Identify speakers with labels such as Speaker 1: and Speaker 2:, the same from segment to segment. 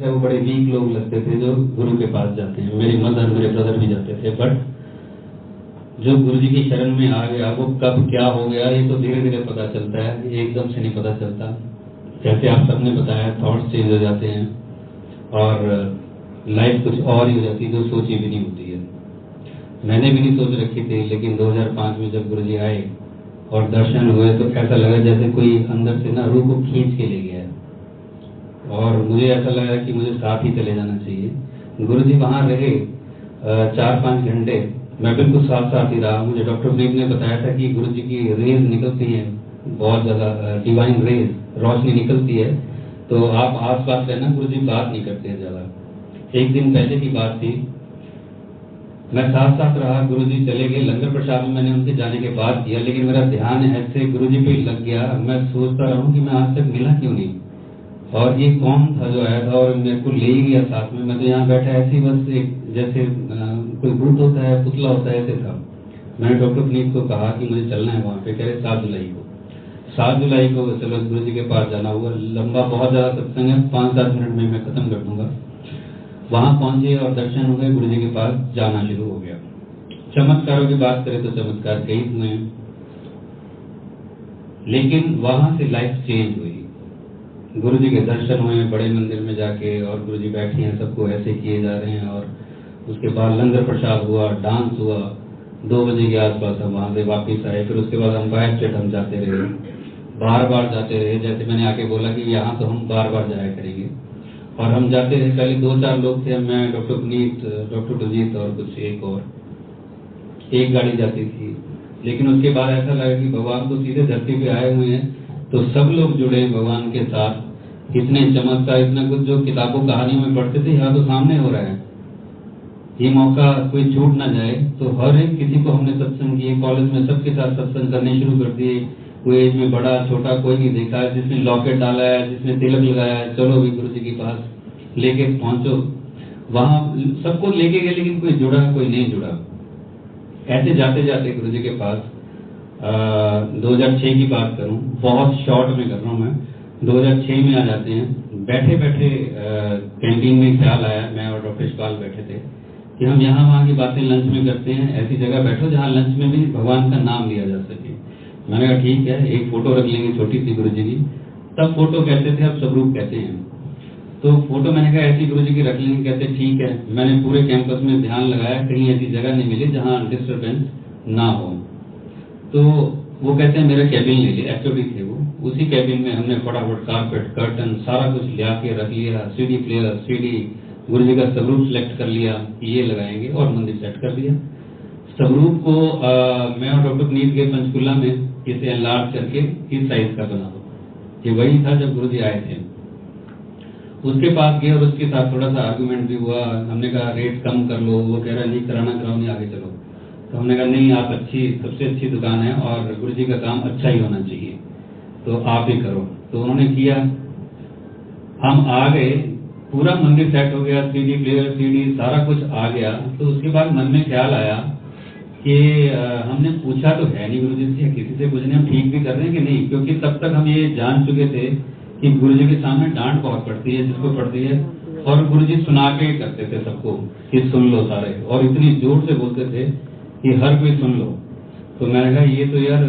Speaker 1: वो बड़े वीक लोग लगते थे जो गुरु के पास जाते हैं। मेरी मदर मेरे ब्रदर भी जाते थे, बट जो गुरु जी की शरण में आ गया वो कब क्या हो गया ये तो धीरे धीरे पता चलता है, एकदम से नहीं पता चलता। जैसे आप सबने बताया, थॉट्स चेंज हो जाते हैं और लाइफ कुछ और ही हो जाती है जो सोची भी नहीं होती है। मैंने भी नहीं सोच रखी थी, लेकिन 2005 में जब गुरु जी आए और दर्शन हुए तो ऐसा लगा जैसे कोई अंदर से ना रूह को खींच के ले गया है, और मुझे ऐसा लगा कि मुझे साथ ही चले जाना चाहिए। गुरु जी वहाँ रहे 4-5 घंटे, मैं बिल्कुल साथ साथ ही रहा। मुझे डॉक्टर प्रीत ने बताया था कि गुरु जी की रेज निकलती हैं, बहुत ज़्यादा डिवाइन रेज, रोशनी निकलती है, तो आप आस पास रहना, गुरु जी बात नहीं करते हैं ज़्यादा। एक दिन पहले की बात थी, मैं साथ साथ रहा, गुरु जी चले गए। लंगर प्रसाद में मैंने उनके जाने के बाद किया, लेकिन मेरा ध्यान ऐसे गुरु जी पे लग गया, मैं सोचता रहा हूँ कि मैं आज तक मिला क्यों नहीं, और ये कौन था जो आया था और मेरे को ले ही गया साथ में। मैं तो यहाँ बैठा ऐसे ही बस एक जैसे कोई भूत होता है, पुतला होता है, ऐसे था। मैंने डॉक्टर पुनीत को कहा कि मुझे चलना है वहाँ पे, कह रहे 7 जुलाई को। 7 जुलाई को चलो गुरु जी के पास जाना हुआ। लंबा बहुत ज़्यादा सत्संग है, 5-7 मिनट में मैं खत्म कर दूंगा। वहाँ पहुंचे और दर्शन हुए, गुरु जी के पास जाना शुरू हो गया। चमत्कारों की बात करें तो चमत्कार कई हुए हैं, लेकिन वहां से लाइफ चेंज हुई। गुरु जी के दर्शन हुए बड़े मंदिर में जाके, और गुरु जी बैठे हैं, सबको ऐसे किए जा रहे हैं, और उसके बाद लंगर प्रसाद हुआ, डांस हुआ। 2 बजे के आसपास हम वहां से वापिस आए। फिर उसके बाद हम बाइक स्टेट हम जाते रहे, बार बार जाते रहे। जैसे मैंने आके बोला कि यहाँ तो हम बार बार जाया करेंगे, और हम जाते रहे। पहले 2-4 लोग थे, मैं, डॉक्टर पुनीत, डॉक्टर सुजीत और कुछ एक गाड़ी जाती थी। लेकिन उसके बाद ऐसा लगा कि भगवान तो सीधे धरती पे आए हुए हैं, तो सब लोग जुड़े भगवान के साथ। इतने चमत्कार, इतना कुछ जो किताबों कहानियों में पढ़ते थे, यहाँ तो सामने हो रहा है। ये मौका कोई छूट ना जाए, तो हर एक किसी को हमने सत्संग किए। कॉलेज में सबके साथ सत्संग करने शुरू कर दिए। कोई एज में बड़ा छोटा कोई नहीं देखा, जिसने लॉकेट डाला है, जिसने तिलक लगाया है, चलो भी गुरु जी के पास लेके पहुंचो। वहां सबको लेके गए, लेकिन कोई जुड़ा कोई नहीं जुड़ा। ऐसे जाते जाते गुरु जी के पास 2006 की बात करूं, बहुत शॉर्ट में कर रहा हूं मैं, 2006 में आ जाते हैं। बैठे बैठे कैंटीन में ख्याल आया, मैं और डॉक्टर इकबाल बैठे थे, कि हम यहाँ वहाँ की बातें लंच में करते हैं, ऐसी जगह बैठो जहाँ लंच में भी भगवान का नाम लिया जा सके। मैंने कहा ठीक है, एक फोटो रख लेंगे छोटी सी गुरु जी की। तब फोटो कहते थे, अब स्वरूप कहते हैं। तो फोटो मैंने कहा ऐसी गुरु जी की रख लेंगे, कहते ठीक है। मैंने पूरे कैंपस में ध्यान लगाया, कहीं ऐसी जगह नहीं मिली जहाँ डिस्टर्बेंस ना हो। तो वो कहते हैं मेरा कैबिन ले लिया, एचओडी थे वो। उसी कैबिन में हमने फटाफट कारपेट, कर्टन, सारा कुछ लिया के रख लिया, सीडी प्लेयर, सीडी, गुरु जी का स्वरूप सिलेक्ट कर लिया कि ये लगाएंगे, और मंदिर सेट कर दिया। स्वरूप को मैं और डॉक्टर पुनीत गए पंचकुला में, इसे एनलार्ज करके इस साइज का बना दो। ये वही था जब गुरु जी आए थे। उसके पास गए और उसके साथ थोड़ा सा आर्गुमेंट भी हुआ। हमने कहा रेट कम कर लो, वो कह रहा नहीं कराना कराओ, नहीं आगे चलो। तो हमने कहा नहीं, आप सबसे अच्छी दुकान है और गुरु जी का काम अच्छा ही होना चाहिए, तो आप ही करो। तो उन्होंने किया, हम आ गए, पूरा मंदिर सेट हो गया, सीडी प्लेयर, सीडी सारा कुछ आ गया। तो उसके बाद मन में ख्याल आया कि हमने पूछा तो है नहीं गुरु जी से, किसी से पूछने हम ठीक भी कर रहे हैं कि नहीं, क्योंकि तब तक हम ये जान चुके थे कि गुरु जी के सामने डांट बहुत पड़ती है, जिसको पड़ती है, और गुरु जी सुना के करते थे सबको कि सुन लो सारे, और इतनी जोर से बोलते थे कि हर कोई सुन लो। तो मैंने कहा ये तो यार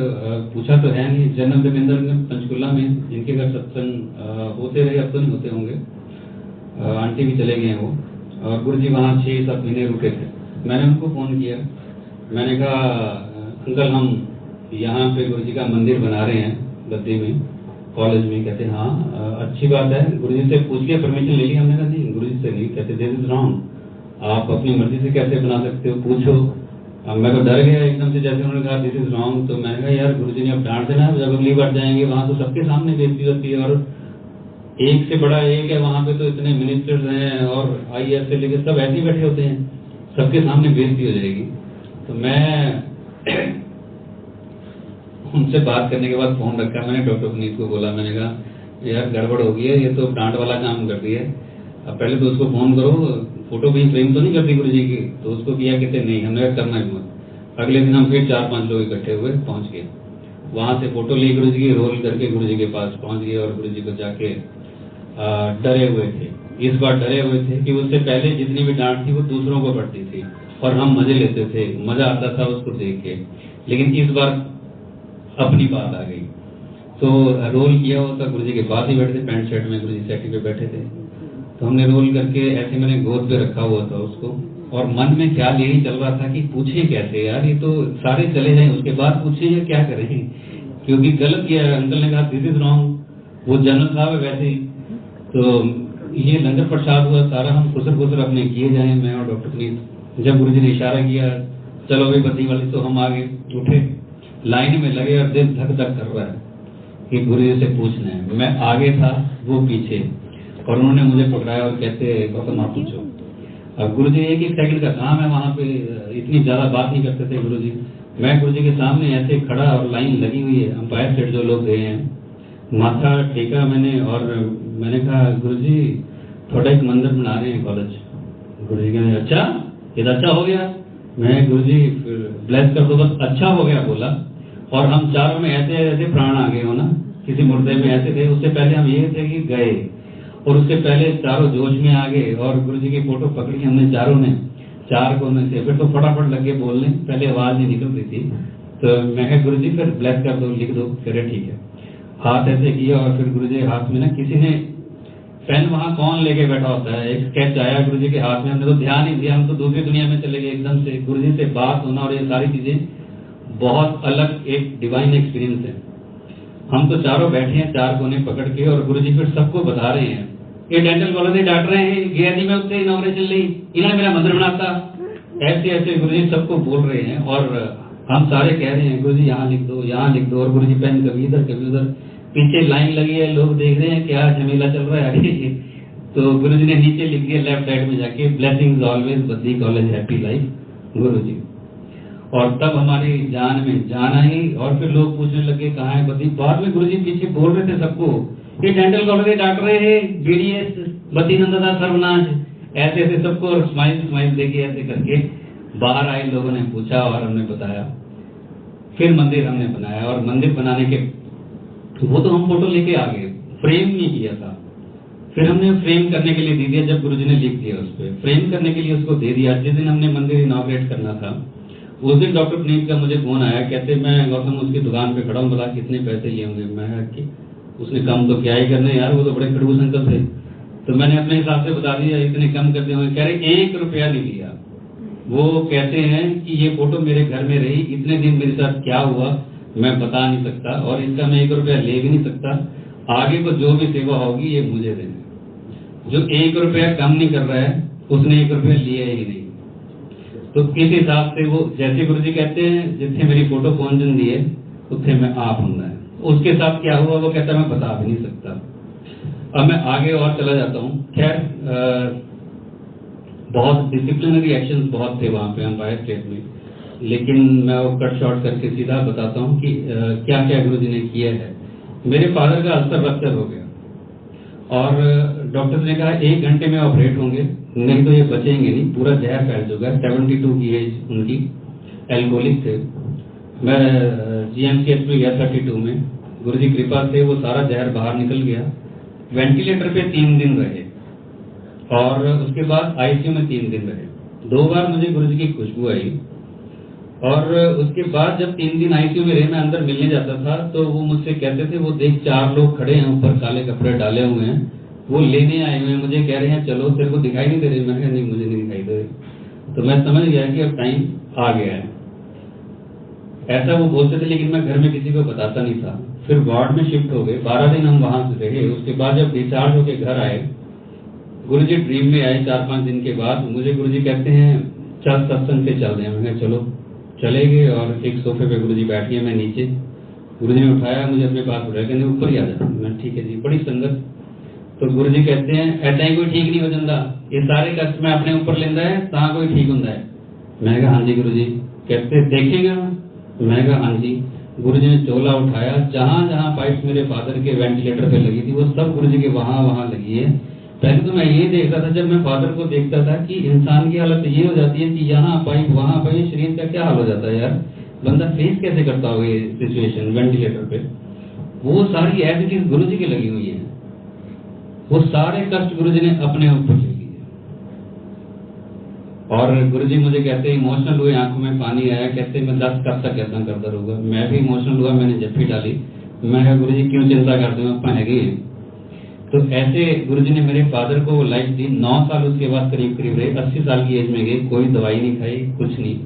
Speaker 1: पूछा तो है नहीं। जनरल देवेंद्र में पंचकुला में जिनके घर सत्संग होते रहे, अब तो नहीं होते होंगे, आंटी भी चले गए वो, और गुरु जी वहाँ 6-7 महीने रुके थे। मैंने उनको फोन किया, मैंने कहा अंकल हम यहाँ पे गुरु जी का मंदिर बना रहे हैं गद्दी में, कॉलेज में। कहते हाँ अच्छी बात है, गुरु जी से पूछ लिया, परमिशन ले ली? हमने कहा नहीं गुरु जी से नहीं। कहते दिस इज रॉन्ग, आप अपनी मर्जी से कैसे बना सकते हो, पूछो। अब मैं तो डर गया एकदम से, जैसे उन्होंने कहा दिस इज रॉन्ग। तो मैंने कहा यार गुरु जी ने अब डांट देना है, जब अगली बार जाएंगे वहाँ तो सबके सामने बेइज्जती होती है, और एक से बड़ा एक है वहाँ पे, तो इतने मिनिस्टर्स हैं और IAS से लेकर सब ऐसे ही बैठे होते हैं, सबके सामने बेइज्जती हो जाएगी। तो मैं उनसे बात करने के बाद फोन रखा, मैंने डॉक्टर पुनीत को बोला, मैंने कहा यार गड़बड़ हो गई है, ये तो डांट वाला काम कर दिया है, अब पहले तो उसको फोन करो, फोटो भी फ्रेम तो नहीं करती गुरु जी की। तो उसको किया, कहते नहीं, हमने करना ही मत। अगले दिन हम फिर 4-5 लोग इकट्ठे हुए, पहुंच गए वहां से, फोटो ली गुरु जी की, रोल करके गुरु जी के पास पहुंच गए, और गुरु जी को जाके डरे हुए थे, इस बार डरे हुए थे कि उससे पहले जितनी भी डांट थी वो दूसरों को पड़ती थी और हम मजे लेते थे, मजा आता था उसको देख के, लेकिन इस बार अपनी बात आ गई। तो रोल किया हुआ था, गुरुजी के पास ही बैठे थे, पैंट शर्ट में गुरुजी सेटी पे बैठे थे। तो हमने रोल करके ऐसे मैंने गोद पे रखा हुआ था उसको, और मन में ख्याल यही चल रहा था कि पूछे कैसे यार, ये तो सारे चले जाएं उसके बाद पूछे या क्या करें, क्योंकि गलत किया। अंकल ने कहा दिस इज रॉन्ग, वो जनरल साहब है वैसे ही। तो ये लंगर प्रसाद हुआ सारा, हम खुसर खुसर अपने किए जाए, मैं और डॉक्टर पुनीत। जब गुरुजी ने इशारा किया चलो भाई बत्ती वाली, तो हम आगे उठे, लाइन में लगे और दिल धक धक कर रहा है कि गुरुजी से पूछना है। मैं आगे था, वो पीछे, और उन्होंने मुझे पकड़ाया और कहते गौतम आप पूछो। अब गुरुजी एक एक सेकंड का काम है, वहां पे इतनी ज्यादा बात नहीं करते थे गुरुजी। मैं गुरुजी के सामने ऐसे खड़ा और लाइन लगी हुई है, अंपायर सेट जो लोग गए हैं, माथा टेका मैंने और मैंने कहा गुरुजी थोड़ा एक मंदिर बना रहे हैं कॉलेज। गुरुजी कहने अच्छा, ये तो अच्छा हो गया। मैं गुरुजी ब्लेस कर दो, बस अच्छा हो गया बोला। और हम चारों में ऐसे ऐसे प्राण आ गए हो ना, किसी मुर्दे में ऐसे थे। उससे पहले हम ये थे कि गए, और उससे पहले चारों जोश में आ गए और गुरुजी की फोटो पकड़ी हमने चारों ने, चार कोने से। फिर तो फटाफट लग गए बोलने, पहले आवाज नहीं निकल रही थी। तो मैं कहा गुरुजी फिर ब्लेस कर दो, लिख दो। कह रहे ठीक है। हाथ ऐसे किया और फिर गुरुजी हाथ में ना किसी ने पेन, वहां कौन लेके बैठा होता है, एक स्केच आया गुरुजी के हाथ में। हमने तो ध्यान ही दिया, हम तो दूसरी दुनिया में चले गए एकदम से। गुरुजी से बात होना और ये सारी चीजें बहुत अलग एक डिवाइन एक्सपीरियंस है। हम तो चारों बैठे हैं चार कोने पकड़ के, और गुरुजी फिर सबको बता रहे हैं ये डेंटल कॉलेज से डांट रहे हैं, गया नहीं मैं उससे इनॉग्रेशन ली, इन्होंने मेरा मंदिर बनाता, ऐसे ऐसे गुरुजी सबको बोल रहे हैं। और हम सारे कह रहे हैं गुरुजी यहाँ लिख दो, यहाँ लिख दो, और गुरुजी पेन कभी इधर कभी उधर, पीछे लाइन लगी है, लोग देख रहे हैं क्या झमेला चल रहा है आगे। तो गुरुजी ने नीचे लिख दिया लेफ्ट साइड में जाके, blessings always Baddi college happy life Guruji. और तब हमारी जान में जान आई, और फिर लोग पूछने लगे कहाँ है बद्दी। बाद में गुरुजी पीछे बोल रहे थे सबको ये डेंटल कॉलेज डॉक्टर है, बीडीएस बद्दी नंदा सर्वनाश, ऐसे ऐसे सबको, और स्माइल स्माइल देके ऐसे करके बाहर आए लोगों ने पूछा और हमने बताया। फिर मंदिर हमने बनाया, और मंदिर बनाने के वो तो हम फोटो लेके आ गए, फ्रेम नहीं किया था। फिर हमने फ्रेम करने के लिए दे दिया, जब गुरुजी ने लिख दिया उस पर फ्रेम करने के लिए उसको दे दिया। जिस दिन हमने मंदिर इनॉग्रेट करना था उस दिन डॉक्टर पुनीत का मुझे फोन आया, कहते मैं गौतम उसकी दुकान पे खड़ा हूँ, बोला कितने पैसे लिए होंगे। मैं कि उसने कम तो क्या ही करने यार, वो तो बड़े खड़ूस अंकल थे। तो मैंने अपने हिसाब से बता दिया इतने कम कर दिए होंगे। कह रहे 1 रुपया नहीं लिया। वो कहते हैं कि ये फोटो मेरे घर में रही, इतने दिन मेरे साथ क्या हुआ मैं बता नहीं सकता, और इसका मैं 1 रुपया ले भी नहीं सकता। आगे को जो भी सेवा होगी ये मुझे देना। जो 1 रुपया कम नहीं कर रहा है उसने 1 रुपया लिया ही नहीं। तो इस हिसाब से वो, जैसे गुरुजी कहते हैं जितने मेरी फोटो पहुंचन दिए उतने में आप होना है, उसके साथ क्या हुआ वो कहता है मैं बता भी नहीं सकता। अब मैं आगे और चला जाता हूँ। खैर बहुत डिसिप्लिनरी एक्शंस बहुत थे वहां पे अंपायर स्टेट में, लेकिन मैं वो कट शॉर्ट करके सीधा बताता हूँ कि क्या क्या गुरुजी ने किया है। मेरे फादर का अल्सर रप्चर हो गया, और डॉक्टर ने कहा 1 घंटे में ऑपरेट होंगे, नहीं तो ये बचेंगे नहीं, पूरा जहर फैल चुका है। 72 की एज उनकी, एल्कोहलिक थे। मैं GMCH में गया 32 में, गुरुजी कृपा से वो सारा जहर बाहर निकल गया। वेंटिलेटर पे 3 दिन रहे, और उसके बाद ICU में 3 दिन रहे। 2 बार मुझे गुरुजी की खुशबू आई, और उसके बाद जब 3 दिन ICU में रहे, मैं अंदर मिलने जाता था तो वो मुझसे कहते थे वो देख 4 लोग खड़े हैं ऊपर, काले कपड़े डाले हुए हैं, वो लेने आए हुए हैं, मुझे कह रहे हैं चलो, तेरे को दिखाई नहीं दे रही। मैंने कहा नहीं मुझे नहीं दिखाई दे रही। तो मैं समझ गया कि अब टाइम आ गया है। ऐसा वो बोलते थे, लेकिन मैं घर में किसी को बताता नहीं था। फिर वार्ड में शिफ्ट हो गए, 12 दिन हम वहां से रहे। उसके बाद जब डिस्चार्ज होके घर आए, गुरुजी ड्रीम में आए 4-5 दिन के बाद। मुझे गुरुजी कहते हैं चल सत्संग पे चल रहे हैं। मैं चलो, चले गए, और एक सोफे पे गुरुजी बैठ गए, मैं नीचे। गुरुजी ने उठाया मुझे अपने पास, उठाया, कहते ऊपर ही आ जा। मैं ठीक है जी, बड़ी संगत। तो गुरुजी कहते हैं ऐसा ही कोई ठीक नहीं हो जाता, ये सारे कष्ट में अपने ऊपर लेंदा है ता कोई ठीक होंदा है। मैं कहा हाँ जी गुरुजी। कहते देखेगा। मैं कहा हाँ जी। गुरुजी ने चोला उठाया, जहां जहां पाइप मेरे फादर के वेंटिलेटर पे लगी थी वो सब गुरुजी के वहां वहां लगी है। पहले तो मैं ये देखता था, जब मैं फादर को देखता था कि इंसान की हालत ये हो जाती है कि यहाँ पाइप वहां पाइप, शरीर का क्या हाल हो जाता है यार, बंदा फेस कैसे करता होगा ये सिचुएशन वेंटिलेटर पे। वो सारी एज इट इज गुरुजी की लगी हुई है। वो सारे कष्ट गुरुजी ने अपने ऊपर ले लिए। और गुरुजी मुझे कहते इमोशनल हुए, आंखों में पानी आया, कहते मैं 10 कब तक ऐसा करता रहूंगा। मैं भी इमोशनल हुआ, मैंने जप्फी डाली, मैं कहा गुरुजी क्यों चिंता करते हो, आप हैगे हैं। तो ऐसे गुरुजी ने मेरे फादर को लाइफ दी। 9 साल उसके बाद करीब करीब रहे, 80 साल की एज में गए, कोई दवाई नहीं खाई, कुछ नहीं।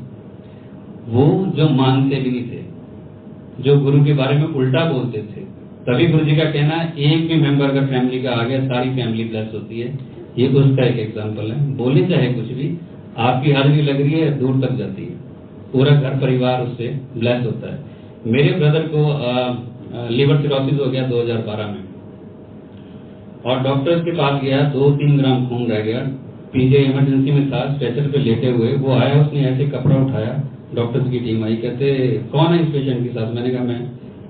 Speaker 1: वो जो मानते भी नहीं थे, जो गुरु के बारे में उल्टा बोलते थे, तभी गुरुजी का कहना है एक भी मेंबर अगर फैमिली का आ गया सारी फैमिली ब्लेस होती है। ये उसका एक एग्जांपल है। बोले चाहे कुछ भी, आपकी हाजिरी लग रही है, दूर तक जाती है, पूरा घर परिवार उससे ब्लेस होता है। मेरे ब्रदर को लिवर सिरोसिस हो गया 2012 में, और डॉक्टर्स के पास गया, 2-3 ग्राम खून रह गया, पीजे इमरजेंसी में था, स्ट्रेचर पे लेटे हुए। वो आया, उसने ऐसे कपड़ा उठाया, डॉक्टर्स की टीम आई, कहते कौन है इस पेशेंट के साथ। मैंने कहा मैं।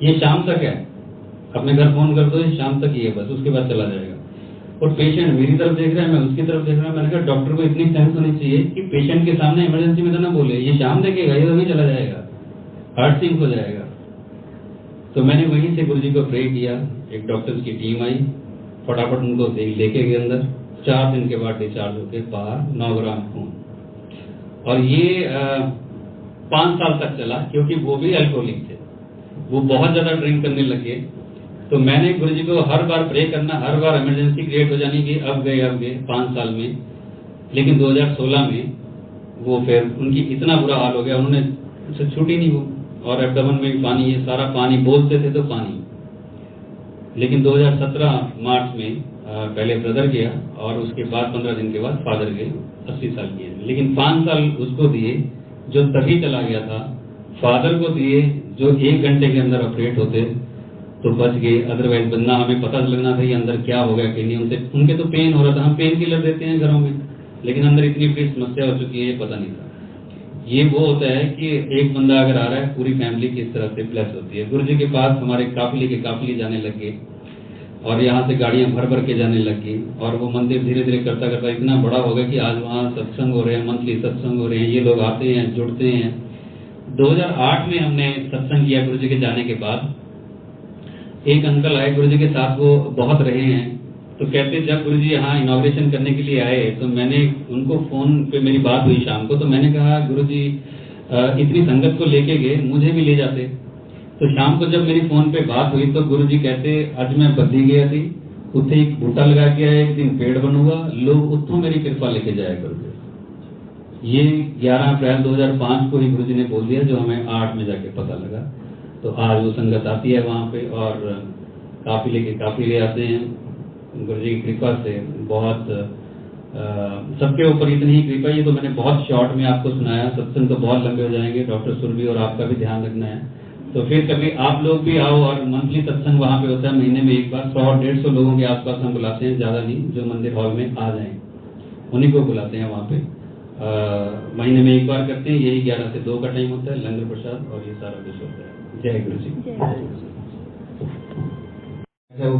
Speaker 1: ये शाम तक है, अपने घर फोन कर दो, ये शाम तक ही है बस, उसके बाद चला जाएगा। और पेशेंट मेरी तरफ देख रहा है, मैं उसकी तरफ देख रहा हूं। मैंने कहा डॉक्टर को इतनी सेंस होनी चाहिए कि पेशेंट के सामने इमरजेंसी में तो ना बोले ये शाम देखेगा, ये तो नहीं चला जाएगा, हार्ट सिंक हो जाएगा। तो मैंने वहीं से गुरुजी को प्रे किया, एक डॉक्टर्स की टीम आई, फटाफट उनको लेके गए अंदर। 4 दिन के बाद डिस्चार्ज होके बाहर, 9 ग्राम खून। और ये 5 साल तक चला, क्योंकि वो भी अल्कोहलिक थे, वो बहुत ज्यादा ड्रिंक करने लगे। तो मैंने गुरुजी को हर बार प्रे करना, हर बार इमरजेंसी क्रिएट हो जानी कि अब गए 5 साल में। लेकिन 2016 में वो फिर उनकी इतना बुरा हाल हो गया, उन्होंने उसे छूटी नहीं वो, और एब्डोमेन में भी पानी, ये सारा पानी, बोलते थे तो पानी। लेकिन 2017 मार्च में पहले ब्रदर गया, और उसके बाद 15 दिन के बाद फादर गए 80 साल की एज में। लेकिन 5 साल उसको दिए जो तभी चला गया था, फादर को दिए जो 1 घंटे के अंदर ऑपरेट होते तो बच गए। अदरवाइज बनना, हमें पता लगना था ये अंदर क्या हो गया कि नहीं। उनके तो पेन हो रहा था, हम पेन किलर देते हैं घरों में, लेकिन अंदर इतनी बड़ी समस्या हो चुकी है, ये पता नहीं था। ये वो होता है कि एक बंदा अगर आ रहा है, पूरी फैमिली किस तरह से ब्लेस होती है। गुरुजी के पास हमारे काफिले के काफिले जाने लग गए, और यहाँ से गाड़ियां भर भर के जाने लगी, और वो मंदिर धीरे धीरे करता करता इतना बड़ा हो गया कि आज वहाँ सत्संग हो रहे हैं, मंथली सत्संग हो रहे हैं, ये लोग आते हैं, जुड़ते हैं। 2008 में हमने सत्संग किया गुरुजी के जाने के बाद। एक अंकल आए गुरुजी के साथ, वो बहुत रहे हैं, तो कहते जब गुरुजी यहाँ इनॉग्रेशन करने के लिए आए तो मैंने उनको फोन पे मेरी बात हुई शाम को, तो मैंने कहा गुरुजी इतनी संगत को लेके गए, मुझे भी ले जाते। तो शाम को जब मेरी फोन पे बात हुई तो गुरुजी कहते आज मैं बद्दी गया थी, उत्थे एक बूटा लगा के आया, एक दिन पेड़ बनूंगा, लोग उत्थों मेरी कृपा लेके जाया करोगे। ये 11 अप्रैल 2005 को ही गुरुजी ने बोल दिया, जो हमें 8 में जाके पता लगा। तो आज वो संगत आती है वहाँ पे, और काफिले के काफिले आते हैं गुरुजी की कृपा से। बहुत सबके ऊपर इतनी ही कृपा। ये तो मैंने बहुत शॉर्ट में आपको सुनाया, सत्संग तो बहुत लंबे हो जाएंगे, डॉक्टर सुरभि और आपका भी ध्यान रखना है। तो फिर कभी आप लोग भी आओ, और मंथली सत्संग वहाँ पे होता है, महीने में एक बार 100-150 लोगों के आसपास हम बुलाते हैं, ज्यादा नहीं, जो मंदिर हॉल में आ जाए उन्हीं को बुलाते हैं वहाँ पे। महीने में एक बार करते हैं, यही 11 से 2 का टाइम होता है, लंगर प्रसाद और ये सारा कुछ होता है। जय गुरु जी। वो बड़े